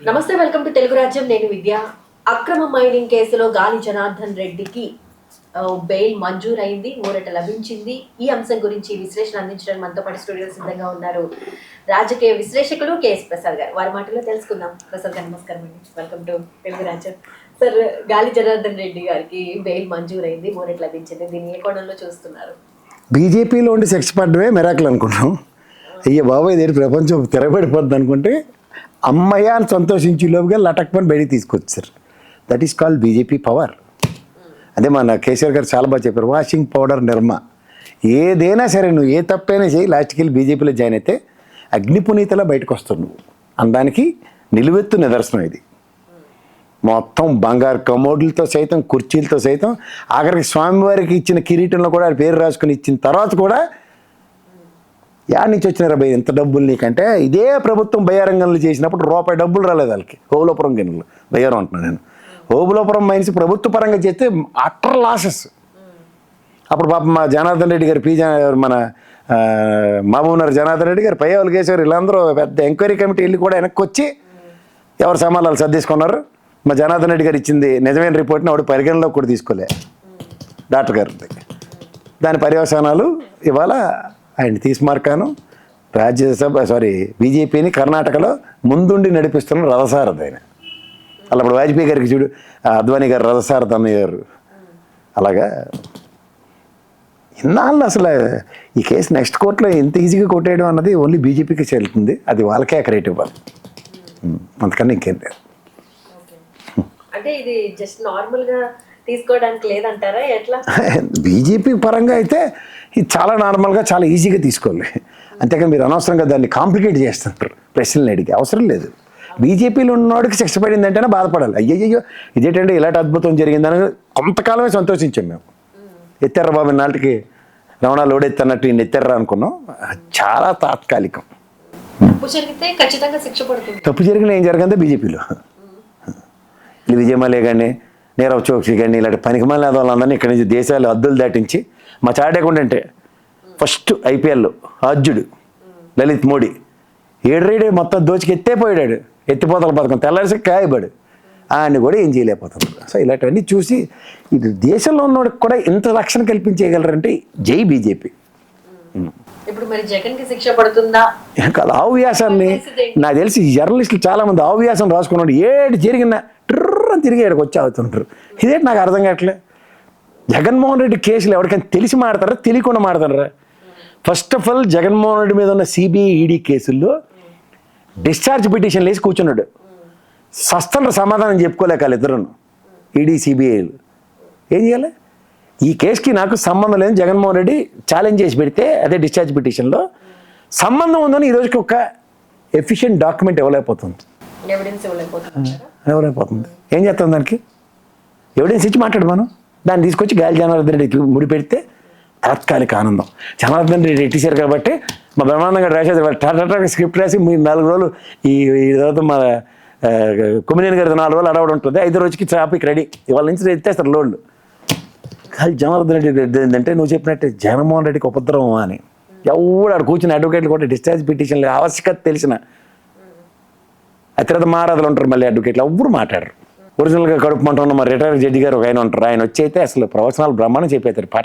నమస్తే, welcome to Telugu రాజ్యం. నేను విద్య. అక్రమ మైనింగ్ కేసులో గాలి జనార్దన్ రెడ్డికి బెయిల్ మంజూరైంది, ఊరట లభించింది. ఈ అంశం గురించి విశ్లేషణ అందించడానికి మనతో పాటు స్టూడియో సిద్ధంగా ఉన్నారు రాజకీయ విశ్లేషకులు కేఎస్ ప్రసాద్ గారు. వారి మాటల్లో తెలుసుకుందాం. ప్రసాద్ గారు నమస్కారం అండి, వెల్కమ్ టు తెలుగు రాజ్యం. సార్, గాలి జనార్దన్ రెడ్డి గారికి బెయిల్ మంజూరైంది, ఊరట లభించింది. దీన్ని ఏ కోణంలో చూస్తున్నారు? బీజేపీలో ఉండి సెక్స్ పడ్డమే మెరాకులు అనుకున్నాం. అయ్యో బాబాయ్ దేని ప్రపంచం తిరగబడిపోద్ది అనుకుంటే అమ్మయ్య అని సంతోషించి లోపుగా లటక్మని బయటికి తీసుకొచ్చారు. That is called BJP power. అదే మన కేసీఆర్ గారు చాలా బాగా చెప్పారు, వాషింగ్ పౌడర్ నిర్మ. ఏదైనా సరే నువ్వు ఏ తప్పైనా చేయి, లాస్ట్కి వెళ్ళి బీజేపీలో జాయిన్ అయితే అగ్నిపునీతలా బయటకు వస్తావు నువ్వు అనడానికి నిలువెత్తు నిదర్శనం ఇది. మొత్తం బంగారు కమోడ్లతో సైతం, కుర్చీలతో సైతం, ఆఖరికి స్వామివారికి ఇచ్చిన కిరీటంలో కూడా పేరు రాసుకుని ఇచ్చిన తర్వాత కూడా యాడ్ నుంచి వచ్చినారా భయ ఎంత డబ్బులు నీకంటే, ఇదే ప్రభుత్వం బయ్యారంగంలో చేసినప్పుడు రూపాయి డబ్బులు రాలేదు వాళ్ళకి. ఓబులోపురం గిన్నెలు బయ్యారం అంటున్నాను నేను. ఓబులోపురం మైన్స్ ప్రభుత్వ పరంగా చేస్తే అటర్ లాసెస్. అప్పుడు పాప మా జనార్దన్ రెడ్డి గారు, మన మహబూబ్నగర్ జనార్దన్ రెడ్డి గారు, పయ్యవల్ కేశవర్, వీళ్ళందరూ పెద్ద ఎంక్వైరీ కమిటీ వెళ్ళి కూడా వెనక్కి వచ్చి ఎవరు సమాధానాలు సర్దేసుకున్నారు. మా జనార్దన్ రెడ్డి గారు ఇచ్చింది నిజమైన రిపోర్ట్ని ఆవిడ పరిగణలోకి కూడా తీసుకోలే డాక్టర్ గారు. దాని పర్యవసానాలు ఇవాళ ఆయన తీసుమార్కాను బీజేపీని కర్ణాటకలో ముందుండి నడిపిస్తున్న రథసారథి ఆయన. అలా ఇప్పుడు వాజ్పేయి గారికి చూడు, అద్వానీ గారు రథసారథి అన్నయ్యారు. అలాగా ఇన్నాళ్ళు అసలు ఈ కేసు నెక్స్ట్ కోర్టులో ఎంత ఈజీగా కొట్టేయడం అన్నది ఓన్లీ బీజేపీకి చెల్లుతుంది. అది వాళ్ళకే క్రెడిట్ ఇవ్వాలి, అంతకన్నా ఇంకేం లేదు. అంటే ఇది జస్ట్ నార్మల్ గా తీసుకోవడానికి లేదంటారా? ఎట్లా? బీజేపీ పరంగా అయితే ఇది చాలా నార్మల్గా, చాలా ఈజీగా తీసుకోవాలి. అంతేకాని మీరు అనవసరంగా దాన్ని కాంప్లికేట్ చేస్తున్నారు. ప్రశ్నలు అడిగే అవసరం లేదు. బీజేపీలో ఉన్నవాడికి శిక్ష పడింది అంటేనే బాధపడాలి. అయ్యయ్యో ఇదేంటంటే ఇలాంటి అద్భుతం జరిగిందని కొంతకాలమే సంతోషించాం మేము. ఎత్తారా బాబు నాటికి రమణ లోడెత్తన్నట్టు ఈయన ఎత్తారా అనుకున్నాం. చాలా తాత్కాలికం. తప్పు జరిగితే ఖచ్చితంగా శిక్ష పడుతుంది. తప్పు జరిగిన ఏం జరగందే బీజేపీలో విజయమాలే కానీ, నీరవ్ చోక్సీ కానీ, ఇలాంటి పనికిమాలిన వాళ్ళందరినీ ఇక్కడి నుంచి దేశాలు హద్దులు దాటించి మా చాటేకుండంటే ఫస్ట్ ఐపీఎల్లో ఆద్యుడు లలిత్ మోడీ ఏడ్రేడే మొత్తం దోచికి ఎత్తేపోయాడు. ఎత్తిపోతల పథకం తెల్లారిసి కాయబడు ఆయన్ని కూడా ఏం చేయలేకపోతున్నారు. సో ఇలాంటివన్నీ చూసి ఇది దేశంలో ఉన్నవాడికి కూడా ఇంత రక్షణ కల్పించేయగలరంటే జై బీజేపీ. ఇప్పుడు మరి జగన్ కి శిక్ష పడుతుందా? కాదు, ఆవ్యాసాన్ని నాకు తెలిసి జర్నలిస్టులు చాలామంది ఆవ్యాసం రాసుకున్నాడు. ఏడు జరిగిన ట్రని తిరిగి ఏడుకు వచ్చి అవుతుంటారు. ఇదేంటి నాకు అర్థం కావట్లే. జగన్మోహన్ రెడ్డి కేసులు ఎవరికైనా తెలిసి మాడతారా, తెలియకుండా మాడతారా? First of all Jaganmohan Reddy మీద ఉన్న సిబిఐ ఈడీ కేసుల్లో డిశ్చార్జ్ పిటిషన్లు వేసి కూర్చున్నాడు. సస్తలు సమాధానం చెప్పుకోలేక ఇద్దరు ఈడీ సిబిఐలు ఏం చేయాలి? ఈ కేసుకి నాకు సంబంధం లేదని జగన్మోహన్ రెడ్డి ఛాలెంజ్ చేసి పెడితే అదే డిశ్చార్జ్ పిటిషన్లో సంబంధం ఉందని ఈ రోజుకి ఒక ఎఫిషియెంట్ డాక్యుమెంట్ ఇవ్వలేకపోతుంది. ఇవ్వలేకపోతుంది. ఏం చేస్తాం దానికి? ఎవిడెన్స్ ఇచ్చి మాట్లాడు మనం. దాన్ని తీసుకొచ్చి గాలి జనార్దన్ రెడ్డికి ముడి పెడితే తాత్కాలిక ఆనందం. జనార్దన్ రెడ్డి ఎట్టిసారు కాబట్టి మా బ్రహ్మాండంగా రాసేది టాటా స్క్రిప్ట్ రాసి మీరు 4 రోజులు ఈ తర్వాత మా కొమ్మినేని గారి 4 రోజులు అడవడం ఉంటుంది. 5వ రోజుకి ట్రాఫిక్ రెడీ. ఇవాళ నుంచి ఎత్తేస్తారు లోడ్లు. కానీ జనార్దన్ రెడ్డి ఏంటంటే నువ్వు చెప్పినట్టే జగన్మోహన్ రెడ్డికి ఉపద్రవం అని ఎవడు ఆడు కూర్చుని అడ్వకేట్లు కూడా డిశ్చార్జ్ పిటిషన్లు ఆవశ్యకత తెలిసిన అతిరథ మహారాజులు ఉంటారు. మళ్ళీ అడ్వకేట్లు ఎవ్వరు మాట్లాడరు. ఒరిజినల్గా కడుపుమంటున్న మా రిటైర్ జడ్జి గారు ఒక ఆయన ఉంటారు. ఆయన వచ్చి అయితే అసలు ప్రవచనాలు బ్రహ్మాండం చెప్పేస్తారు. పాట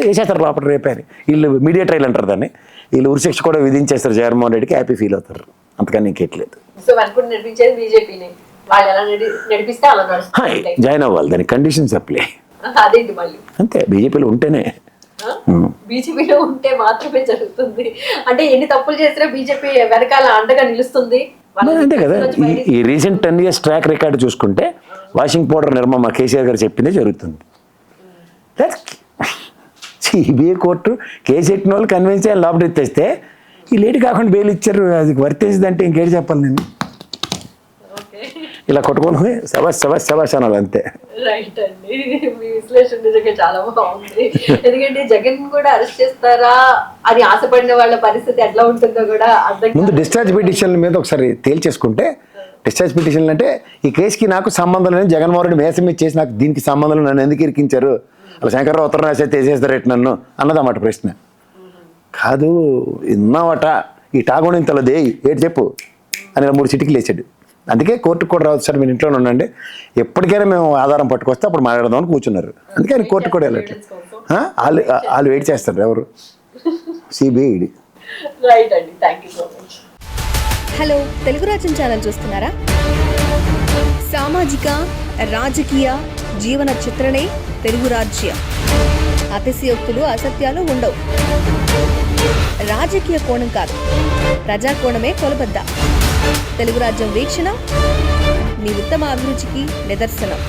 వేసేస్తారు లోపల రేపని. వీళ్ళు మీడియా ట్రయల్ అంటారు దాన్ని. వీళ్ళు ఉరిశిక్ష కూడా విధించేస్తారు జగన్మోహన్ రెడ్డికి. హ్యాపీ ఫీల్ అవుతారు. అంతకని ఇంకెట్లేదు. జాయిన్ అవ్వాలి, దానికి కండిషన్స్ అప్లై. అంతే, బీజేపీలో ఉంటేనే. బీజేపీలో ఉంటే మాత్రమే జరుగుతుంది. అంటే ఎన్ని తప్పులు చేసినా బీజేపీ వెనకాల అండగా నిలుస్తుంది. అంతే కదా. ఈ రీసెంట్ 10 years ట్రాక్ రికార్డు చూసుకుంటే వాషింగ్ పౌడర్ నిర్మ మా కేసీఆర్ గారు చెప్పిందే జరుగుతుంది. సిబిఐ కోర్టు కేసు ఎట్టిన వాళ్ళు కన్విన్స్ అయ్యి లోపల ఎత్తేస్తే ఈ లేట్ కాకుండా బెయిల్ ఇచ్చారు. అది వర్తేసిందంటే ఇంకేటి చెప్పాలి నేను? ఇలా కొట్టుకోవడమే శబాష్ అనాలి అంతే. రైట్ అండి, మీ విశ్లేషణ నిజంగా చాలా బాగుంది. ఎందుకంటే జగన్ కూడా అరెస్ట్ చేస్తారా అని ఆశపడిన వాళ్ళ పరిస్థితి ఎట్లా ఉంటుందో కూడా అర్థం. ముందు డిశ్చార్జ్ పిటిషన్ల మీద ఒకసారి తేల్చేసుకుంటే, డిశ్చార్జ్ పిటిషన్లు అంటే ఈ కేసుకి నాకు సంబంధం లేని జగన్మోహన్ రెడ్డి మేసం ఇచ్చేసి నాకు దీనికి సంబంధం నన్ను ఎందుకు ఇరికించారు, అలా శంకర్రావు ఉత్తరం రాసేది తీసేస్తారు ఎట్టు నన్ను అన్నదన్నమాట ప్రశ్న. కాదు, ఇన్నావట ఈ టాగోణింతలదే ఏటి చెప్పు అని 3 చిటికలు వేసాడు. అందుకే కోర్టుకు కూడా రావచ్చు సార్, మీరు ఇంట్లోనే ఉండండి, ఎప్పటికైనా మేము ఆధారం పట్టుకొస్తే అప్పుడు మాట్లాడదాం అని కూర్చున్నారు. అందుకే ఆయన కోర్టుకు కూడా వెళ్ళట్లేదు. వాళ్ళు వెయిట్ చేస్తారు ఎవరు, సిబిఐ. రైట్ అండి, thank you so much. Hello, Telugu రాజ్యం ఛానల్ చూస్తున్నారా? సామాజిక రాజకీయ జీవన చిత్రణే తెలుగు రాజ్యం. అతిశయోక్తులు అసత్యాలు ఉండవు. రాజకీయ కోణం కాదు, ప్రజా కోణమే కొలబద్ద. తెలుగు రాజ్యం వీక్షణ మీ ఉత్తమ అభిరుచికి నిదర్శనం.